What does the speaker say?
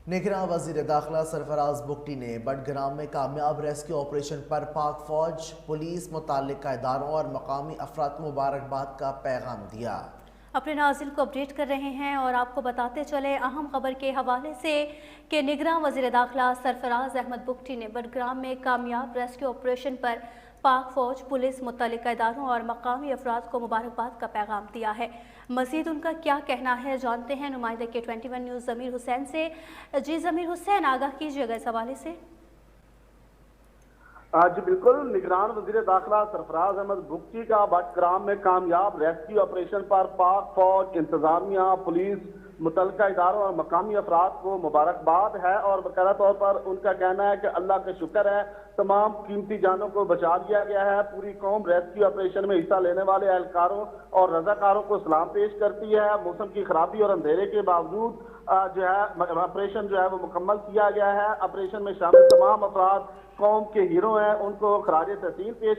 نگراں وزیر داخلہ سرفراز بگٹی نے بٹگرام میں کامیاب ریسکیو آپریشن پر پاک فوج، پولیس، متعلقہ اداروں اور مقامی افراد کو مبارکباد کا پیغام دیا۔ اپنے ناظرین کو اپڈیٹ کر رہے ہیں اور آپ کو بتاتے چلے اہم خبر کے حوالے سے کہ نگراں وزیر داخلہ سرفراز احمد بگٹی نے بٹگرام میں کامیاب ریسکیو آپریشن پر پاک فوج، پولیس، متعلقہ اداروں اور مقامی افراد کو مبارکباد کا پیغام دیا ہے۔ مزید ان کا کیا کہنا ہے جانتے ہیں نمائندہ کے 21 نیوز ضمیر حسین سے۔ جی ضمیر حسین، آگاہ کیجیے گا اس حوالے سے۔ جی بالکل، نگران وزیر داخلہ سرفراز احمد بگٹی کا بٹگرام میں کامیاب ریسکیو آپریشن پر پاک فوج، انتظامیہ، پولیس، متعلقہ اداروں اور مقامی افراد کو مبارکباد ہے، اور باقاعدہ طور پر ان کا کہنا ہے کہ اللہ کا شکر ہے تمام قیمتی جانوں کو بچا لیا گیا ہے۔ پوری قوم ریسکیو آپریشن میں حصہ لینے والے اہلکاروں اور رضاکاروں کو سلام پیش کرتی ہے۔ موسم کی خرابی اور اندھیرے کے باوجود جو ہے آپریشن جو ہے وہ مکمل کیا گیا ہے۔ آپریشن میں شامل تمام افراد قوم کے ہیرو ہیں، ان کو خراج تحسین پیش